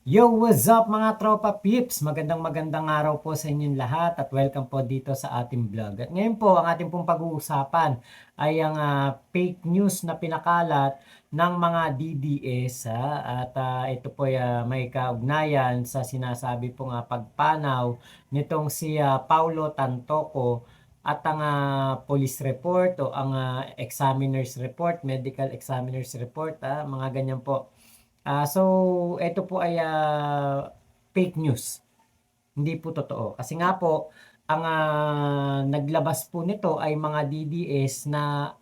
Yo, what's up mga tropa pips? Magandang araw po sa inyong lahat at welcome po dito sa ating vlog. At ngayon po, ang ating pong pag-uusapan ay ang fake news na pinakalat ng mga DDS. At ito po ay may kaugnayan sa sinasabi pong pagpanaw nitong si Paulo Tantoco at ang police report o ang examiner's report, medical examiner's report, mga ganyan po. So ito po ay fake news. Hindi po totoo. Kasi nga po, ang naglabas po nito ay mga DDS na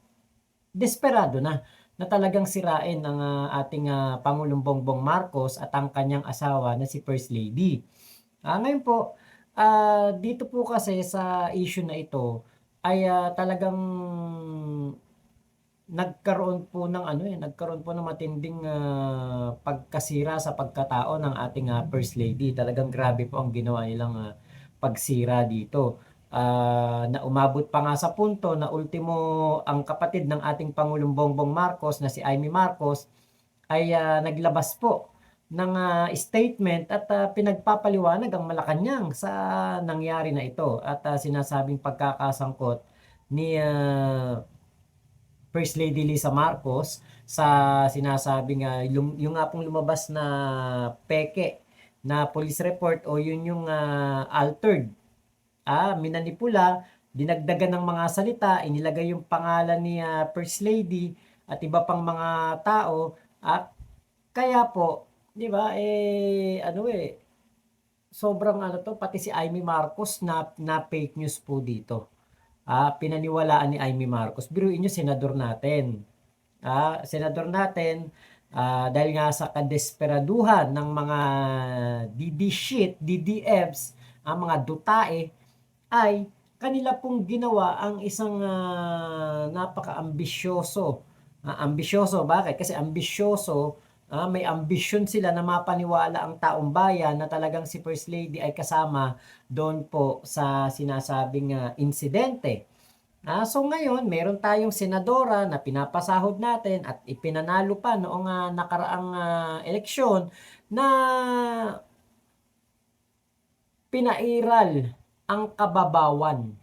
desperado na talagang sirain ang ating Pangulong Bongbong Marcos at ang kanyang asawa na si First Lady. Ngayon po, dito po kasi sa issue na ito ay talagang nagkaroon po ng matinding pagkasira sa pagkatao ng ating First Lady. Talagang grabe po ang ginawa nilang pagsira dito. Na umabot pa nga sa punto na ultimo ang kapatid ng ating Pangulong Bongbong Marcos na si Amy Marcos ay naglabas po ng statement at pinagpapaliwanag ang Malacanang sa nangyari na ito at sinasabing pagkakasangkot ni First Lady Lisa Marcos sa sinasabing yung nga pong lumabas na peke na police report o yun yung altered, minanipula, dinagdagan ng mga salita, inilagay yung pangalan ni First Lady at iba pang mga tao. Kaya po, 'di ba, sobrang ano 'to, pati si Amy Marcos na fake news po dito. Pinaniwalaan ni Amy Marcos. Biruin niyo senador natin. Senador natin, dahil nga sa kadesperaduhan ng mga DD shit, DDFs, ang mga dutae, ay kanila pong ginawa ang isang napaka-ambisyoso. Ambisyoso, bakit? Kasi ambisyoso, may ambisyon sila na mapaniwala ang taong bayan na talagang si First Lady ay kasama doon po sa sinasabing insidente. So ngayon, meron tayong senadora na pinapasahod natin at ipinanalo pa noong nakaraang eleksyon na pinairal ang kababawan,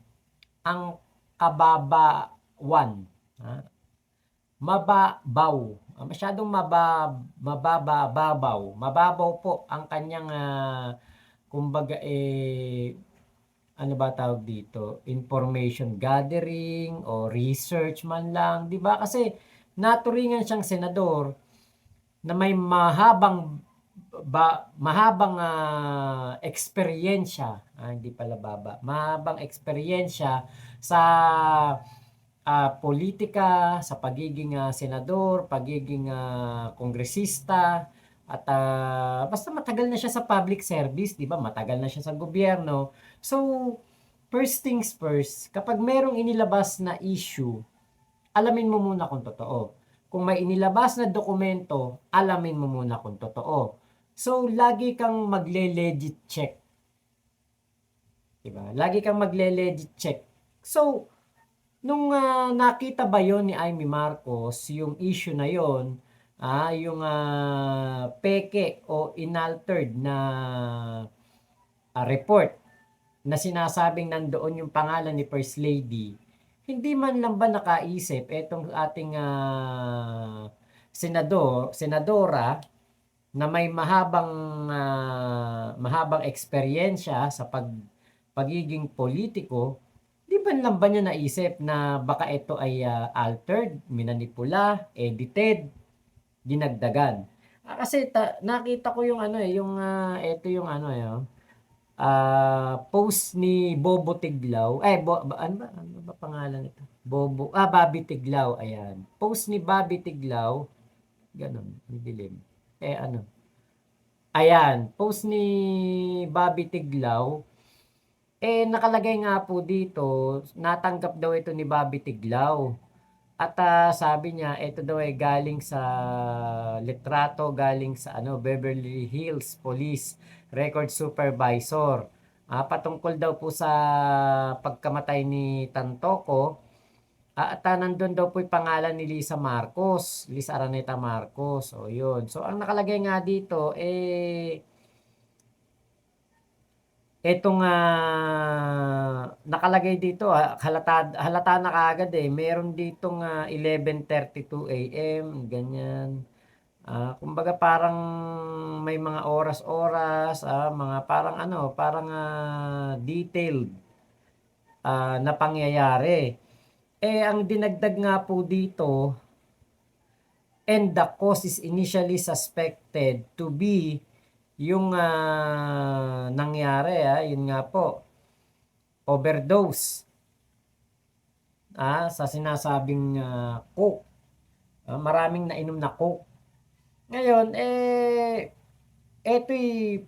ang kababawan. Ah, Mababaw. Masyadong mababaw. Mababaw po ang kanyang kumbaga ano ba tawag dito, information gathering o research man lang, 'di ba? Kasi naturingan siyang senador na may mahabang eksperyensya, hindi pala mahabang eksperyensya sa politika, sa pagiging senador, pagiging kongresista, at basta matagal na siya sa public service, 'di ba? Matagal na siya sa gobyerno. So, first things first, kapag merong inilabas na issue, alamin mo muna kung totoo. Kung may inilabas na dokumento, alamin mo muna kung totoo. So, lagi kang magle-legit check, 'di ba? Lagi kang magle-legit check. So, nung nakita ba yon ni Amy Marcos, yung issue na yon, yung peke o inaltered na report na sinasabing nandoon yung pangalan ni First Lady, hindi man lang ba nakaisip etong ating senadora na may mahabang eksperyensya sa pagiging politiko, di ba lang ba niya naisip na baka ito ay altered, minanipula, edited, dinagdagan. Kasi nakita ko yung ano yung ito yung ano post ni Bobo Tiglaw. Ano ba pangalan nito? Bobby Tiglaw, ayan. Post ni Bobby Tiglaw, ganun, ang dilim. Ano? Ayan, post ni Bobby Tiglaw. Nakalagay nga po dito, natanggap daw ito ni Bobby Tiglaw. At sabi niya, ito daw ay galing sa litrato, galing sa Beverly Hills Police Record Supervisor. Patungkol daw po sa pagkamatay ni Tantoco. At nandun daw po yung pangalan ni Lisa Marcos, Lisa Araneta Marcos. O yun. So ang nakalagay nga dito, Etong, nakalagay dito, halata halata na kaagad, meron ditong, 11:32 AM, ganyan. Kumbaga parang may mga oras-oras, mga parang ano, parang, detailed, na pangyayari. Ang dinagdag nga po dito, and the cause is initially suspected to be yung, nangyari, yun nga po, overdose, sa sinasabing, coke, maraming nainom na coke. Ngayon, eto'y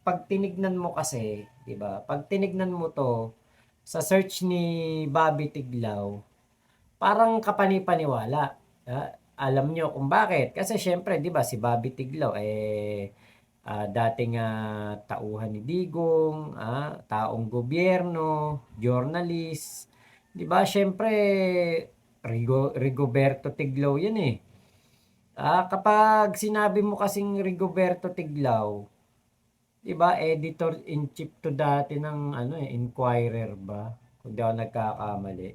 'pag tinignan mo kasi, 'di ba, 'pag tinignan mo 'to sa search ni Bobby Tiglao, parang kapani-paniwala. Alam niyo kung bakit, kasi siyempre 'di ba si Bobby Tiglao, dating, tauhan ni Digong, taong gobyerno, journalist, 'di ba siyempre Rigoberto Tiglao 'yan, eh. Kapag sinabi mo kasing Rigoberto Tiglao, 'di ba editor-in-chief 'to dati ng ano, Inquirer ba, kung di ako nagkakamali.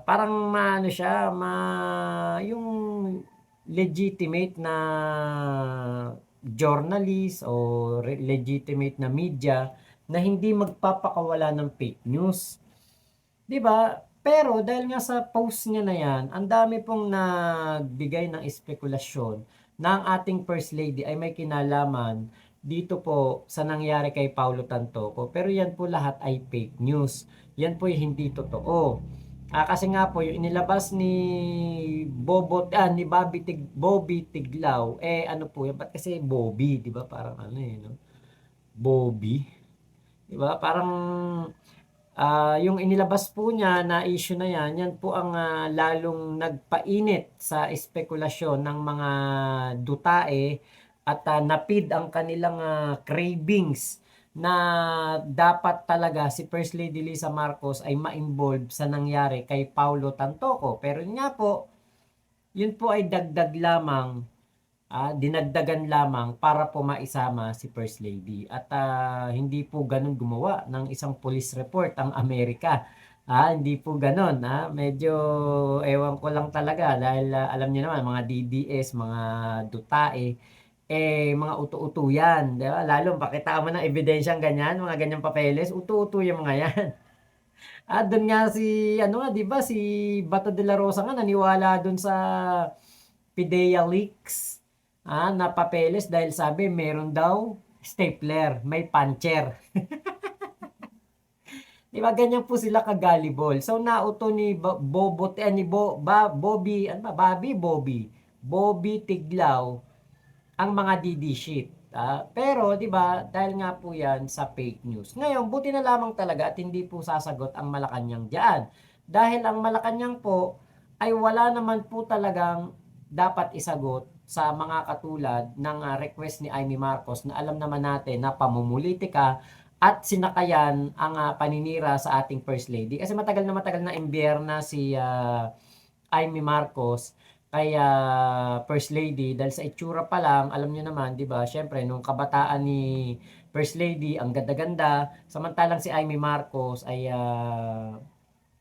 Parang maano siya, yung legitimate na journalist o legitimate na media na hindi magpapakawala ng fake news, 'di ba? Pero dahil nga sa post niya na 'yan, ang dami pong nagbigay ng espekulasyon na ang ating First Lady ay may kinalaman dito po sa nangyari kay Paulo Tantoco. Pero 'yan po lahat ay fake news. 'Yan po ay hindi totoo. Kasi nga po yung inilabas ni Bobby Tiglao, ano po 'yan, ba't kasi Bobby, 'di ba? Parang ano, 'no? Bobby, 'di ba? Parang yung inilabas po niya na issue na 'yan, 'yan po ang, lalong nagpainit sa espekulasyon ng mga dutae at, napid ang kanilang, cravings na dapat talaga si First Lady Lisa Marcos ay ma-involve sa nangyari kay Paulo Tantoco. Pero yun nga po, yun po ay dagdag lamang, dinagdagan lamang para po maisama si First Lady at, hindi po gano'n gumawa ng isang police report ang Amerika. Hindi po gano'n, medyo ewan ko lang talaga dahil, alam niyo naman mga DDS, mga dutae, mga utu-utu 'yan, 'di ba? Lalo pakitaan mo ng ebidensyang ganyan, mga ganyang papeles, utu-utu yung mga 'yan. Do'n nga si ano nga, 'di ba, si Bato de la Rosa nga naniwala do'n sa PIDEA leaks, na papeles dahil sabi meron daw stapler, may puncher. 'Di ba ganyan po sila ka-gullible. So nauto ni Bobot ni Bobby, ano ba, Bobby Tiglao ang mga DD sheet. Pero 'di ba dahil nga po 'yan sa fake news. Ngayon buti na lamang talaga at hindi po sasagot ang Malacanang diyan. Dahil ang Malacanang po ay wala naman po talagang dapat isagot sa mga katulad ng, request ni Amy Marcos na alam naman natin na pamumulitika at sinakayan ang, paninira sa ating First Lady. Kasi matagal na imbierna si, Amy Marcos kay, First Lady dahil sa itsura pa lang alam niyo naman 'di ba, siyempre nung kabataan ni First Lady ang ganda-ganda, samantalang si Amy Marcos ay,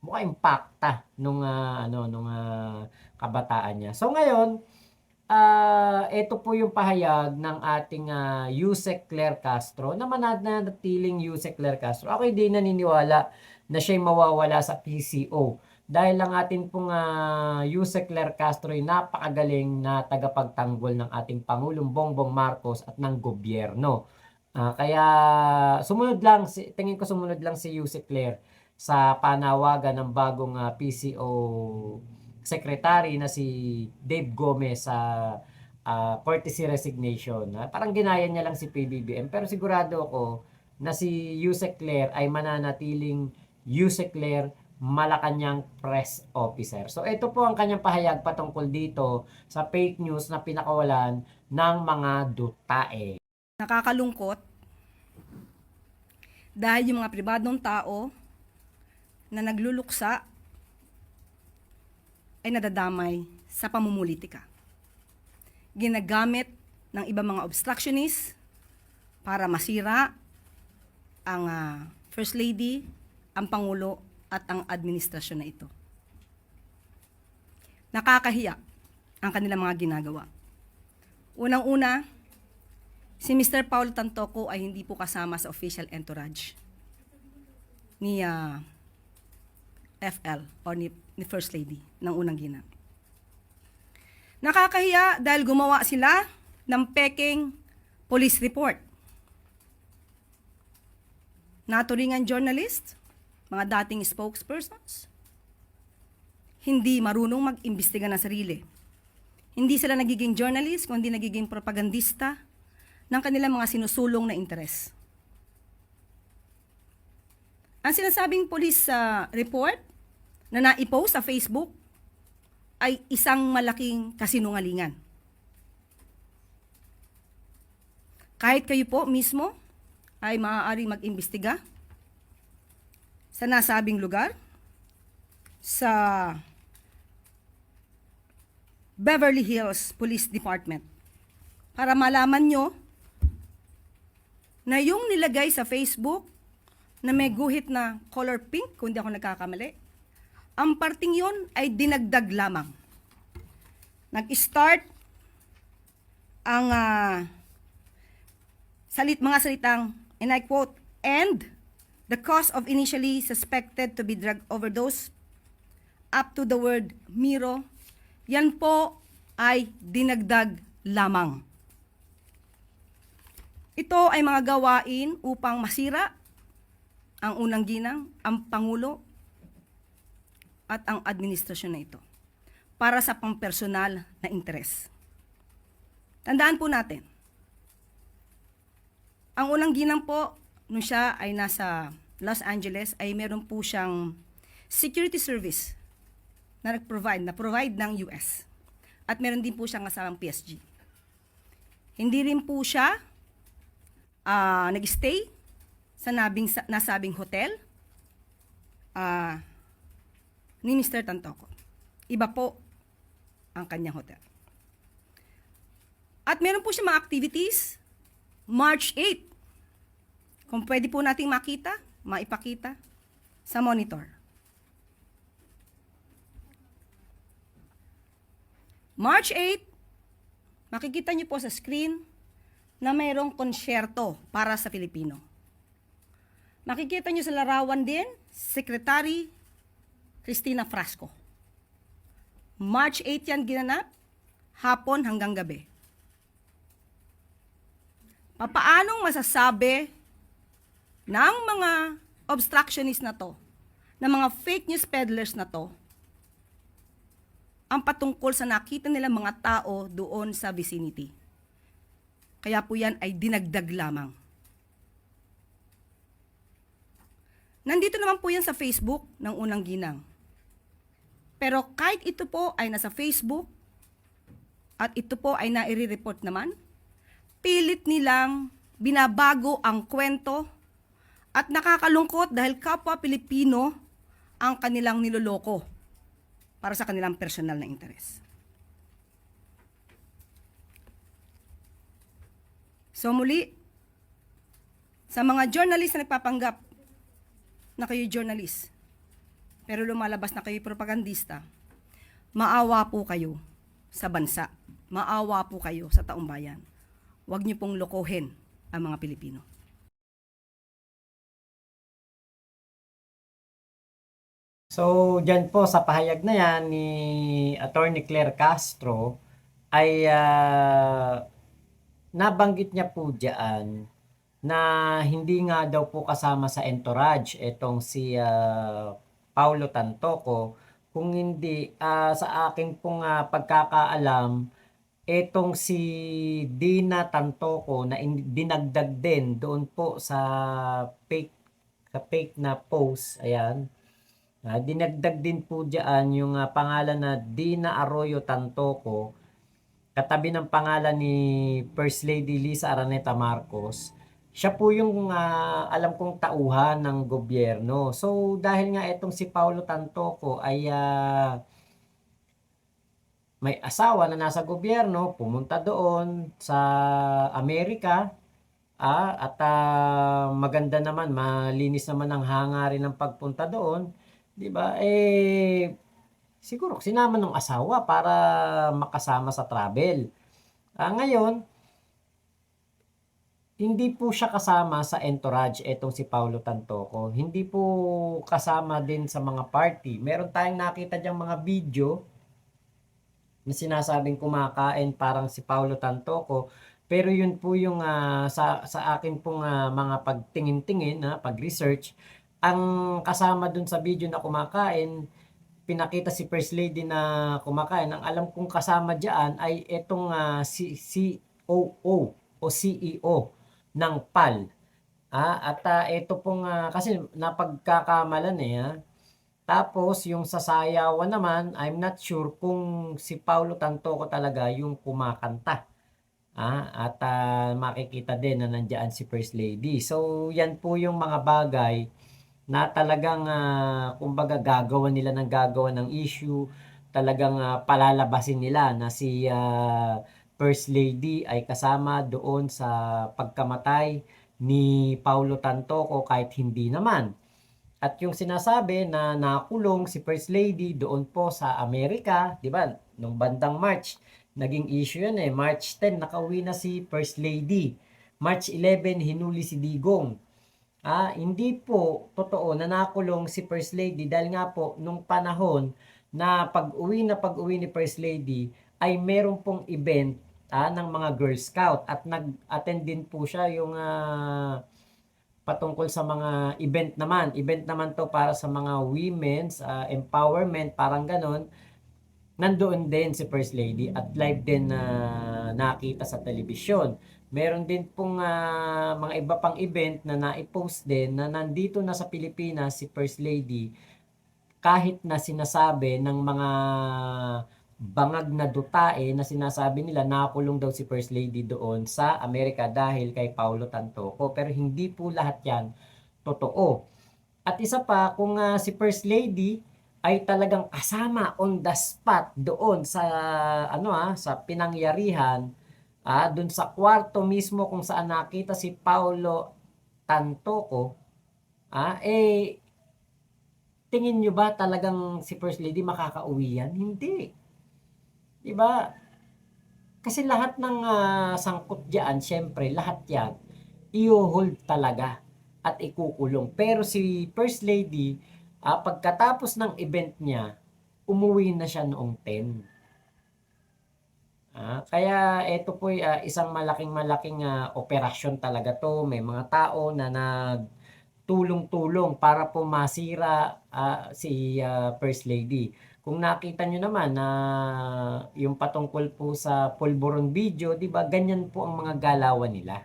mukhang impakta nung, kabataan niya. So ngayon, eto po yung pahayag ng ating, Yusek Claire Castro na mananatiling Yusek Claire Castro. Ako'y di naniniwala na siya'y mawawala sa PCO. Dahil ang atin pong, Yusek Claire Castro ay napakagaling na tagapagtanggol ng ating Pangulong Bongbong Marcos at ng gobyerno. Kaya tingin ko sumunod lang si Yusek Claire sa panawagan ng bagong, PCO secretary na si Dave Gomez sa, courtesy resignation. Parang ginaya niya lang si PBBM pero sigurado ako na si Yusek Claire ay mananatiling Yusek Claire Malacanang Press Officer. So ito po ang kanyang pahayag patungkol dito sa fake news na pinakawalan ng mga dutae. Nakakalungkot dahil yung mga pribadong tao na nagluluksa ay nadadamay sa pamumulitika. Ginagamit ng ibang mga obstructionists para masira ang First Lady, ang Pangulo, at ang administrasyon na ito. Nakakahiya ang kanilang mga ginagawa. Unang-una, si Mr. Paulo Tantoco ay hindi po kasama sa official entourage ni FL o ni First Lady ng unang ginang. Nakakahiya dahil gumawa sila ng peking police report. Naturingan journalist, mga dating spokespersons, hindi marunong mag-imbestiga ng sarili. Hindi sila nagiging journalist, kundi nagiging propagandista ng kanilang mga sinusulong na interes. Ang sinasabing police report na naipost sa Facebook ay isang malaking kasinungalingan. Kahit kayo po mismo ay maaaring mag-imbestiga sa nasabing lugar, sa Beverly Hills Police Department, para malaman nyo na yung nilagay sa Facebook na may guhit na color pink, kung di ako nagkakamali, ang parting yun ay dinagdag lamang. Nag-start ang mga salitang, and I quote, "and the cause of initially suspected to be drug overdose," up to the word Miro, yan po ay dinagdag lamang. Ito ay mga gawain upang masira ang unang ginang, ang Pangulo, at ang administrasyon na ito para sa pampersonal na interes. Tandaan po natin, ang unang ginang po, nung siya ay nasa Los Angeles, ay meron po siyang security service na provide ng US. At meron din po siyang kasamang PSG. Hindi rin po siya nag-stay sa nasabing hotel ni Mr. Tantoco. Iba po ang kanyang hotel. At meron po siya mga activities March 8. Kung pwede po nating maipakita sa monitor. March 8, makikita niyo po sa screen na mayroong konsyerto para sa Pilipino. Makikita niyo sa larawan din, Secretary Cristina Frasco. March 8 yan ginanap, hapon hanggang gabi. Papaanong masasabi ng mga obstructionist na to, ng mga fake news peddlers na to, ang patungkol sa nakita nila mga tao doon sa vicinity? Kaya po yan ay dinagdag lamang. Nandito naman po yan sa Facebook ng unang ginang. Pero kahit ito po ay nasa Facebook at ito po ay nai-report naman, pilit nilang binabago ang kwento at nakakalungkot dahil kapwa Pilipino ang kanilang niloloko para sa kanilang personal na interes. So muli, sa mga journalist na nagpapanggap na kayo journalist, pero lumalabas na kayo propagandista, maawa po kayo sa bansa. Maawa po kayo sa taong bayan. Huwag niyo pong lokohin ang mga Pilipino. So, dyan po sa pahayag na yan ni Attorney Claire Castro ay nabanggit niya po dyan na hindi nga daw po kasama sa entourage itong si Paulo Tantoco, kung hindi sa aking pong pagkakaalam, etong si Dina Tantoco na dinagdag din doon po sa fake na post, ayan. Dinagdag din po diyan yung pangalan na Dina Arroyo Tantoco, katabi ng pangalan ni First Lady Lisa Araneta Marcos. Siya po yung alam kong tauhan ng gobyerno. So dahil nga itong si Paulo Tantoco ay may asawa na nasa gobyerno, pumunta doon sa Amerika At maganda naman, malinis naman ang hangarin ng pagpunta doon, 'di ba? Siguro sinama ng asawa para makasama sa travel. Ngayon, hindi po siya kasama sa entourage etong si Paulo Tantoco. Hindi po kasama din sa mga party. Meron tayong nakita diyang mga video na sinasabing kumakain parang si Paulo Tantoco. Pero yun po yung sa akin pong mga pagtingin-tingin, pag-research, ang kasama dun sa video na kumakain, pinakita si First Lady na kumakain. Ang alam kong kasama diyan ay etong si COO o CEO ng PAL. Ito pong kasi napagkakamalan Tapos yung sa sayawan naman, I'm not sure kung si Paulo Tantoco talaga yung kumakanta. Makikita din na nandiyan si First Lady. So yan po yung mga bagay na talagang kumbaga gagawa ng issue, talagang palalabasin nila na si First Lady ay kasama doon sa pagkamatay ni Paulo Tantoco kahit hindi naman. At yung sinasabi na nakulong si First Lady doon po sa Amerika, 'di ba? Nung bandang March, naging issue 'yan March 10 nakauwi na si First Lady. March 11 hinuli si Digong. Hindi po totoo na nakulong si First Lady dahil nga po nung panahon na pag-uwi ni First Lady ay meron pong event ng mga Girl Scout at nag-attend din po siya yung patungkol sa mga event naman. Event naman to para sa mga women's empowerment, parang ganon. Nandoon din si First Lady at live din na nakita sa telebisyon. Meron din pong mga iba pang event na naipost din na nandito na sa Pilipinas si First Lady kahit na sinasabi ng mga bangag na dutae na sinasabi nila nakulong daw si First Lady doon sa Amerika dahil kay Paulo Tantoco. Pero hindi po lahat yan totoo. At isa pa, kung si First Lady ay talagang kasama on the spot doon sa sa pinangyarihan, doon sa kwarto mismo kung saan nakita si Paulo Tantoco, tingin nyo ba talagang si First Lady makakauwi yan? Hindi. 'Di ba? Kasi lahat ng sangkot diyan, syempre lahat 'yan i-hold talaga at ikukulong. Pero si First Lady, pagkatapos ng event niya, umuwi na siya noong 10. Kaya ito po isang malaking operasyon talaga to. May mga tao na nagtulong-tulong para po masira si First Lady. Kung nakita nyo naman na yung patungkol po sa Pulburon video, 'di ba? Ganyan po ang mga galawan nila.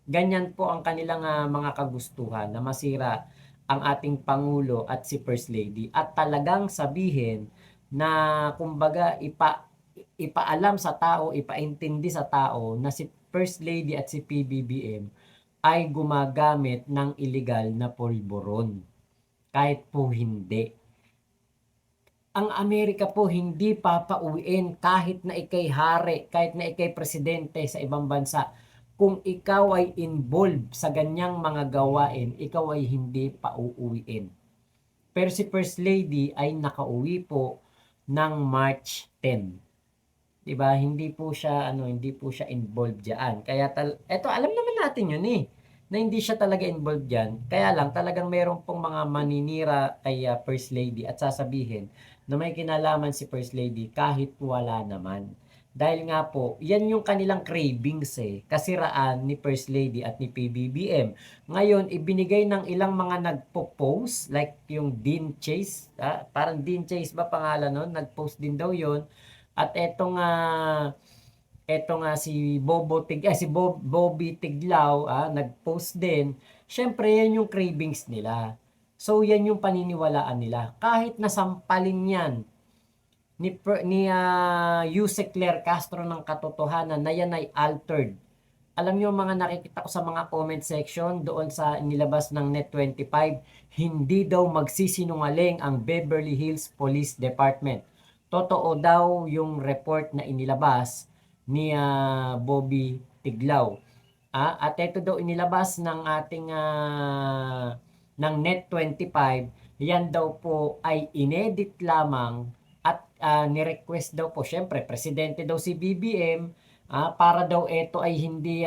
Ganyan po ang kanilang mga kagustuhan na masira ang ating pangulo at si First Lady at talagang sabihin na kumbaga ipaalam sa tao, ipaintindi sa tao na si First Lady at si PBBM ay gumagamit ng illegal na pulburon. Kahit po hindi. Ang Amerika po hindi papauwiin kahit na ikay hari, kahit na ikay presidente sa ibang bansa. Kung ikaw ay involved sa ganyang mga gawain, ikaw ay hindi pauuwiin. Pero si First Lady ay nakauwi po ng March 10. 'Di ba? Hindi po siya involved diyan. Kaya eto alam naman natin 'yun na hindi siya talaga involved diyan. Kaya lang talagang meron pong mga maninira kay First Lady at sasabihin na may kinalaman si First Lady kahit wala naman. Dahil nga po, yan yung kanilang cravings kasiraan ni First Lady at ni PBBM. Ngayon, ibinigay ng ilang mga nagpo-post, like yung Dean Chase, parang Dean Chase ba pangalan nun? Nag-post din daw yon. At eto nga si Bobby Tiglao, nag-post din. Syempre, yan yung cravings nila. So, yan yung paniniwalaan nila. Kahit nasampalin yan ni Yusek Claire Castro ng katotohanan na yan ay altered. Alam niyo mga nakikita ko sa mga comment section doon sa nilabas ng Net25, hindi daw magsisinungaling ang Beverly Hills Police Department. Totoo daw yung report na inilabas ni Bobby Tiglao. At ito daw inilabas ng ating ng Net25, yan daw po ay inedit lamang at ni-request daw po, syempre presidente daw si BBM, para daw ito ay hindi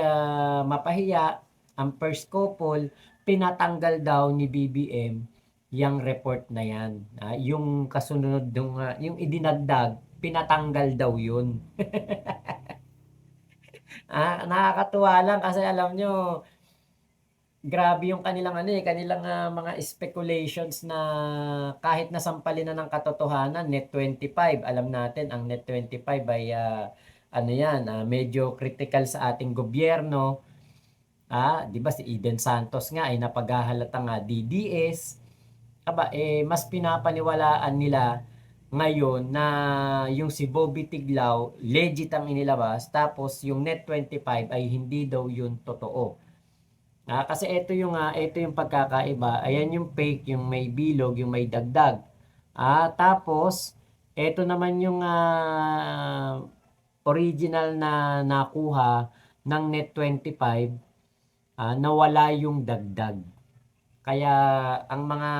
mapahiya ang first couple, pinatanggal daw ni BBM yung report na yan. Yung kasunod nung yung idinagdag, pinatanggal daw yun. Nakakatuwa lang kasi alam nyo, grabe yung kanilang kanilang mga speculations na kahit nasampalin na ng katotohanan. Net25, alam natin ang Net25 ay medyo critical sa ating gobyerno. 'Di ba si Eden Santos nga ay napaghahalatang DDS. Mas pinapaniwalaan nila ngayon na yung si Bobby Tiglao legit ang inilabas, tapos yung Net25 ay hindi daw yun totoo. Kasi ito yung pagkakaiba. Ayan yung fake, yung may bilog, yung may dagdag. Tapos ito naman yung original na nakuha ng Net25, nawala yung dagdag. Kaya ang mga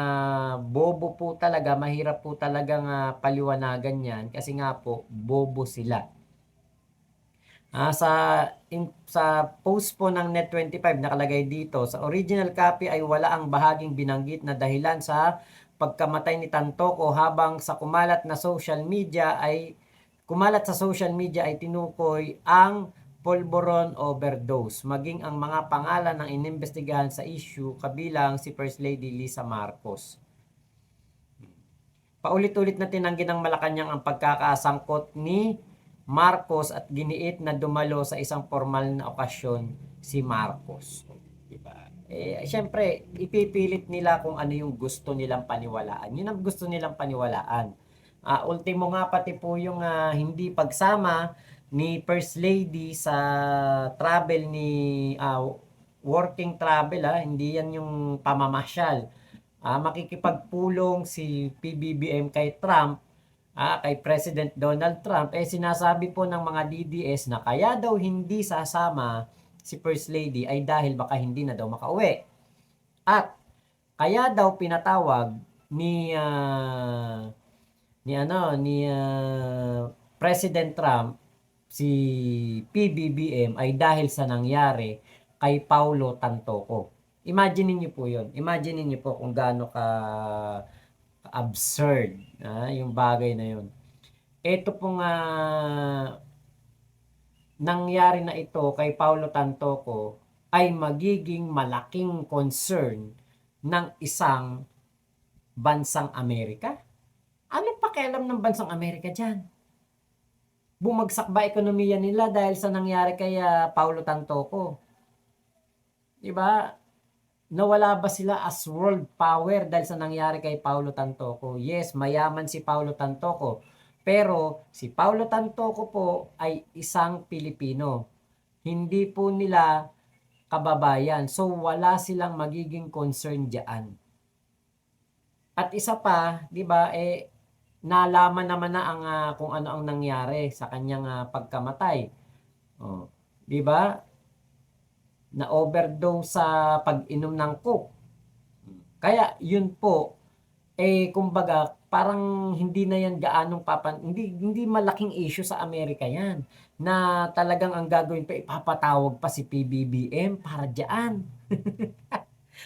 bobo po talaga, mahirap po talagang paliwanagan yan kasi nga po, bobo sila. Sa post po ng Net25 nakalagay dito, sa original copy ay wala ang bahaging binanggit na dahilan sa pagkamatay ni Tantoco, habang sa kumalat sa social media ay tinukoy ang polvoron overdose, maging ang mga pangalan ng inimbestigahan sa issue kabilang si First Lady Lisa Marcos. Paulit-ulit na tinanggi ng Malacanang ang pagkakasangkot ni Marcos at giniit na dumalo sa isang formal na okasyon si Marcos. Diba? Syempre, ipipilit nila kung ano yung gusto nilang paniwalaan. Yun ang gusto nilang paniwalaan. Ultimo nga pati po yung hindi pagsama ni First Lady sa travel ni working travel, hindi yan yung pamamasyal. Makikipagpulong si PBBM kay Trump, kay President Donald Trump. Sinasabi po ng mga DDS na kaya daw hindi sasama si First Lady ay dahil baka hindi na daw makauwi. At kaya daw pinatawag ni President Trump si PBBM ay dahil sa nangyari kay Paulo Tantoco. Imagine niyo po 'yon. Imagine niyo po kung gaano absurd yung bagay na 'yon. Ito pong nangyari na ito kay Paulo Tantoco ay magiging malaking concern ng isang bansang Amerika. Ano pakialam ng bansang Amerika diyan? Bumagsak ba ekonomiya nila dahil sa nangyari kay Paulo Tantoco? 'Di ba? Nawala ba sila as world power dahil sa nangyari kay Paulo Tantoco? Yes, mayaman si Paulo Tantoco. Pero si Paulo Tantoco po ay isang Pilipino. Hindi po nila kababayan. So wala silang magiging concern diyan. At isa pa, 'di ba, nalaman naman na ang kung ano ang nangyari sa kanyang pagkamatay. 'Di ba? Na overdose sa pag-inom ng coke. Kaya yun po, kumbaga parang hindi na yan gaanong hindi malaking issue sa Amerika yan, na talagang ang gagawin pa, ipapatawag pa si PBBM para diyan.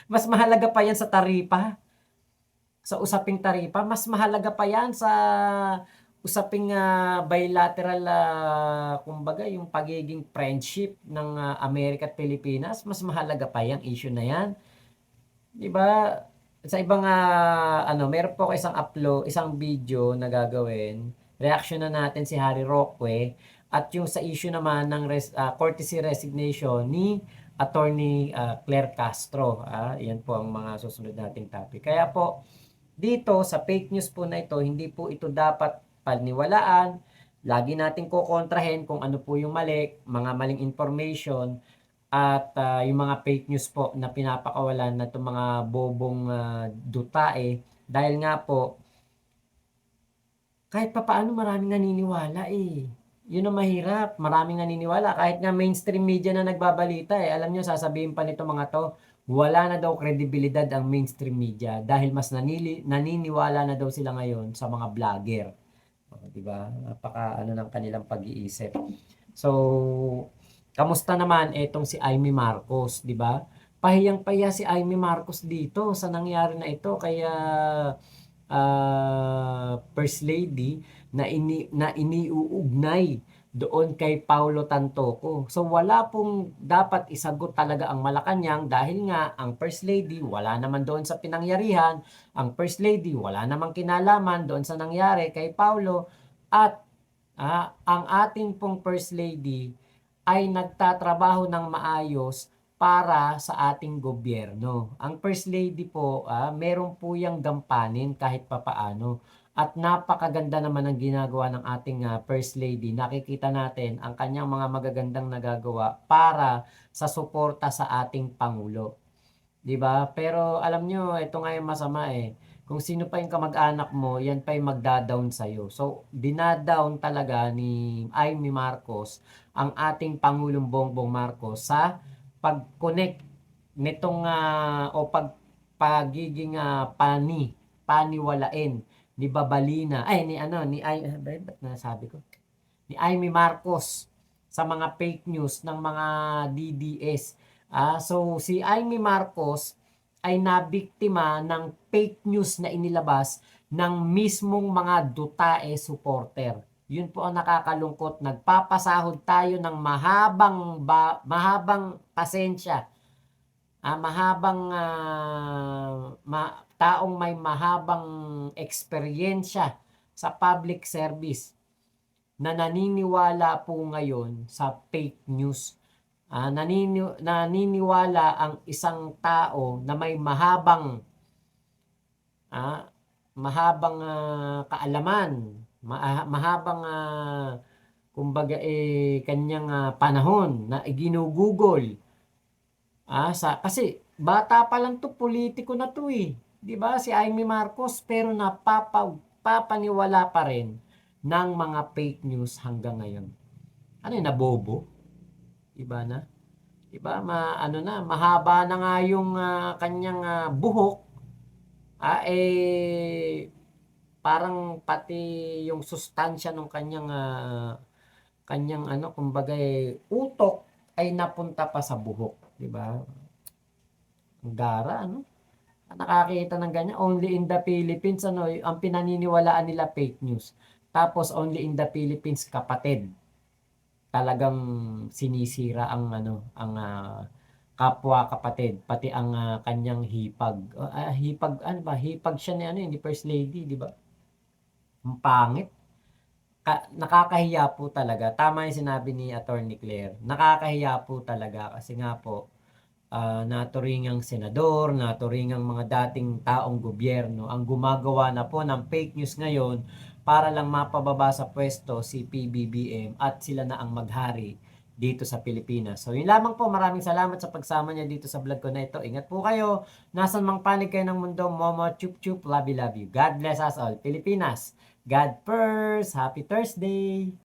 Mas mahalaga pa yan sa taripa. Sa usaping taripa, mas mahalaga pa yan sa usaping bilateral, kumbaga yung pagiging friendship ng Amerika at Pilipinas. Mas mahalaga pa yung issue na yan. 'Di ba? Sa ibang meron po ako isang video na gagawin. Reaction na natin si Harry Roque at yung sa issue naman ng courtesy resignation ni Attorney Claire Castro. Yan po ang mga susunod nating topic. Kaya po, dito sa fake news po na ito, hindi po ito dapat paniwalaan. Lagi natin kukontrahin kung ano po yung mali, mga maling information, at yung mga fake news po na pinapakawalan na itong mga bobong dutae. Dahil nga po, kahit papaano maraming naniniwala Yun ang mahirap. Maraming naniniwala. Kahit nga mainstream media na nagbabalita eh. Alam nyo, sasabihin pa nito mga to, wala na daw kredibilidad ang mainstream media dahil mas naniniwala na daw sila ngayon sa mga vlogger. O, di ba? Napaka ano ng kanilang pag-iisip. So, kamusta naman etong si Amy Marcos, di ba? Pahiyang-pahiya si Amy Marcos dito sa nangyari na ito. Kaya First Lady na iniuugnay doon kay Paulo Tantoco. So wala pong dapat isagot talaga ang Malacanang dahil nga ang First Lady wala naman doon sa pinangyarihan, ang First Lady wala namang kinalaman doon sa nangyari kay Paulo at ang ating pong First Lady ay nagtatrabaho ng maayos para sa ating gobyerno. Ang First Lady po, meron po yang gampanin kahit papaano. At napakaganda naman ang ginagawa ng ating First Lady. Nakikita natin ang kanyang mga magagandang nagagawa para sa suporta sa ating Pangulo. 'Di ba? Pero alam nyo, ito nga yung masama eh. Kung sino pa yung kamag-anak mo, yan pa yung magda-down sa'yo. So, dinadown talaga ni Amy Marcos ang ating Pangulong Bongbong Marcos sa pag-connect nitong pagiging paniwalain ni Babalina ay ni ano ni ay ba't nasabi ko ni Amy Marcos sa mga fake news ng mga DDS. So si Amy Marcos ay nabiktima ng fake news na inilabas ng mismong mga Dutae supporter. Yun po ang nakakalungkot. Nagpapasahod tayo ng mahabang pasensya. Taong may mahabang eksperyensya sa public service na naniniwala po ngayon sa fake news. Naniniwala ang isang tao na may mahabang kaalaman, mahabang kumbaga kanyang panahon na ginugugol. Kasi bata pa lang to, politiko na to eh. 'Di ba si Amy Marcos pero napapaniwala pa rin ng mga fake news hanggang ngayon. Ano yun, nabobo? Iba na. Iba, mahaba na nga yung kanyang buhok. Parang pati yung sustansya ng kanyang kumbaga utok ay napunta pa sa buhok, 'di ba? Ang gara, nakakita ng ganyan. Only in the Philippines, ang pinaniniwalaan nila fake news. Tapos only in the Philippines, kapatid. Talagang sinisira ang kapwa kapatid, pati ang kanyang hipag. Hipag siya ni First Lady, di ba? Ang pangit. Nakakahiya po talaga. Tama yung sinabi ni Attorney Claire. Nakakahiya po talaga kasi nga po, naturingang senador, naturingang mga dating taong gobyerno ang gumagawa na po ng fake news ngayon para lang mapababa sa pwesto si PBBM at sila na ang maghari dito sa Pilipinas. So yun lamang po, maraming salamat sa pagsama niya dito sa vlog ko na ito. Ingat po kayo, nasan mang panig kayo ng mundo, Momo, chup chup, love you, love you. God bless us all. Pilipinas, God first, happy Thursday!